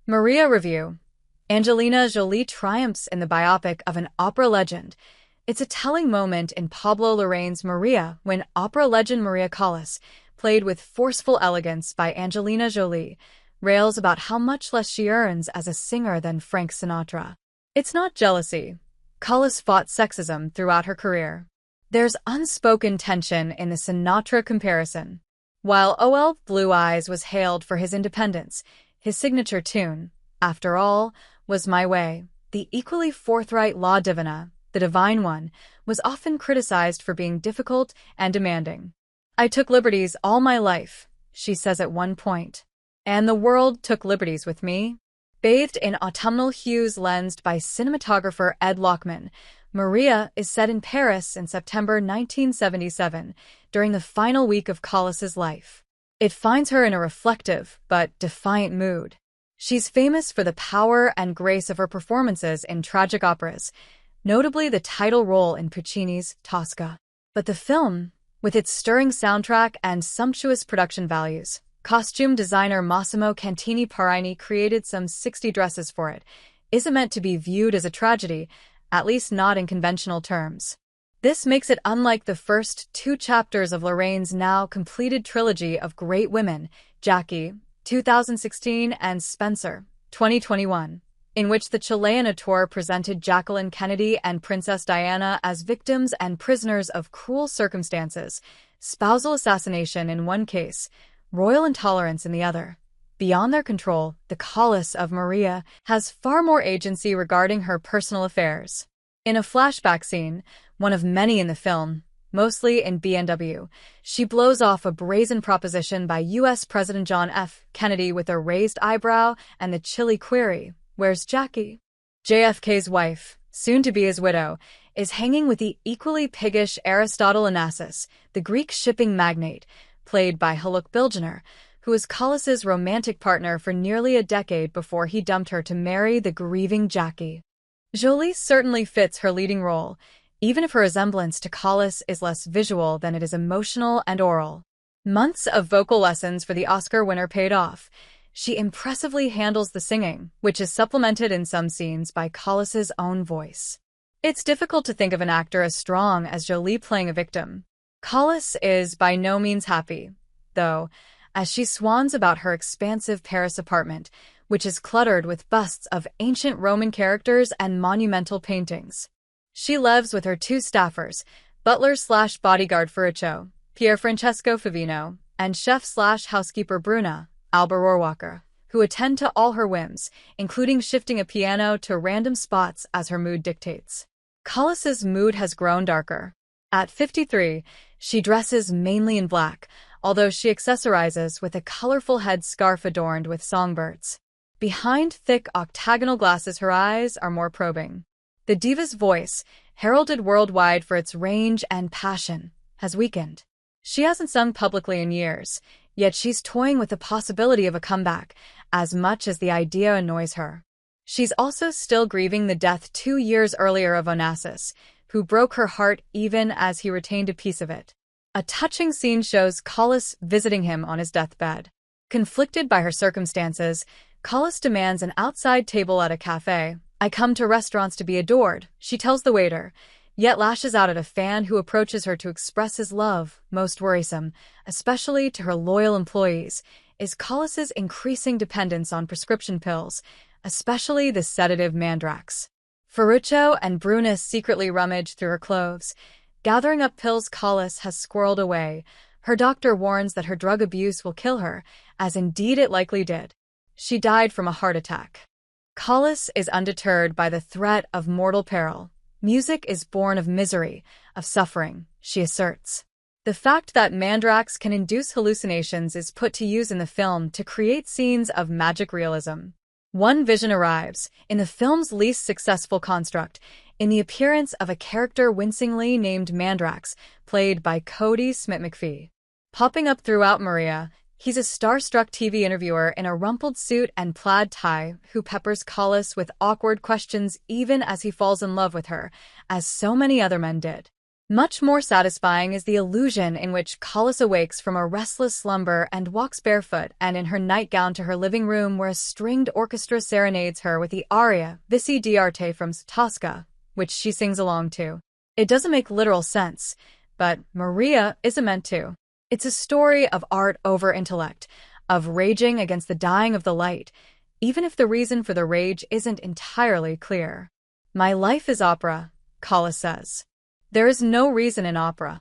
Maria Review. Angelina Jolie triumphs in the biopic of an opera legend. It's a telling moment in Pablo Larraín's Maria when opera legend Maria Callas, played with forceful elegance by Angelina Jolie, rails about how much less she earns as a singer than Frank Sinatra. It's not jealousy. Callas fought sexism throughout her career. There's unspoken tension in the Sinatra comparison. While O.L. Blue Eyes was hailed for his independence, his signature tune, After All, was My Way. The equally forthright La Divina, the Divine One, was often criticized for being difficult and demanding. I took liberties all my life, she says at one point. And the world took liberties with me. Bathed in autumnal hues lensed by cinematographer Ed Lockman, Maria is set in Paris in September 1977, during the final week of Callas's life. It finds her in a reflective but defiant mood. She's famous for the power and grace of her performances in tragic operas, notably the title role in Puccini's Tosca. But the film, with its stirring soundtrack and sumptuous production values, costume designer Massimo Cantini Parini created some 60 dresses for it, isn't meant to be viewed as a tragedy, at least not in conventional terms. This makes it unlike the first two chapters of Larraín's now completed trilogy of great women, Jackie, 2016, and Spencer, 2021, in which the Chilean auteur presented Jacqueline Kennedy and Princess Diana as victims and prisoners of cruel circumstances, spousal assassination in one case, royal intolerance in the other. Beyond their control, the Callas of Maria has far more agency regarding her personal affairs. In a flashback scene, one of many in the film, mostly in B&W, she blows off a brazen proposition by U.S. President John F. Kennedy with a raised eyebrow and the chilly query, "Where's Jackie?" JFK's wife, soon to be his widow, is hanging with the equally piggish Aristotle Onassis, the Greek shipping magnate, played by Haluk Bilginer, who was Callas's romantic partner for nearly a decade before he dumped her to marry the grieving Jackie. Jolie certainly fits her leading role, even if her resemblance to Callas is less visual than it is emotional and oral. Months of vocal lessons for the Oscar winner paid off. She impressively handles the singing, which is supplemented in some scenes by Callas's own voice. It's difficult to think of an actor as strong as Jolie playing a victim. Callas is by no means happy, though, as she swans about her expansive Paris apartment, which is cluttered with busts of ancient Roman characters and monumental paintings. She lives with her two staffers, butler/bodyguard Ferruccio, Pier Francesco Favino, and chef/housekeeper Bruna, Alba Rohrwacher, who attend to all her whims, including shifting a piano to random spots as her mood dictates. Callas's mood has grown darker. At 53, she dresses mainly in black, although she accessorizes with a colorful headscarf adorned with songbirds. Behind thick octagonal glasses, her eyes are more probing. The diva's voice, heralded worldwide for its range and passion, has weakened. She hasn't sung publicly in years, yet she's toying with the possibility of a comeback, as much as the idea annoys her. She's also still grieving the death 2 years earlier of Onassis, who broke her heart even as he retained a piece of it. A touching scene shows Callas visiting him on his deathbed. Conflicted by her circumstances, Callas demands an outside table at a cafe. "I come to restaurants to be adored," she tells the waiter, yet lashes out at a fan who approaches her to express his love. Most worrisome, especially to her loyal employees, is Callas's increasing dependence on prescription pills, especially the sedative Mandrax. Ferruccio and Bruna secretly rummage through her clothes, gathering up pills Callas has squirreled away. Her doctor warns that her drug abuse will kill her, as indeed it likely did. She died from a heart attack. Callas is undeterred by the threat of mortal peril. Music is born of misery, of suffering, she asserts. The fact that Mandrax can induce hallucinations is put to use in the film to create scenes of magic realism. One vision arrives, in the film's least successful construct, in the appearance of a character wincingly named Mandrax, played by Cody Smith-McPhee. Popping up throughout Maria, he's a starstruck TV interviewer in a rumpled suit and plaid tie who peppers Callas with awkward questions even as he falls in love with her, as so many other men did. Much more satisfying is the illusion in which Callis awakes from a restless slumber and walks barefoot and in her nightgown to her living room where a stringed orchestra serenades her with the aria Vici d'arte from Tosca, which she sings along to. It doesn't make literal sense, but Maria isn't meant to. It's a story of art over intellect, of raging against the dying of the light, even if the reason for the rage isn't entirely clear. My life is opera, Callis says. There is no reason in opera.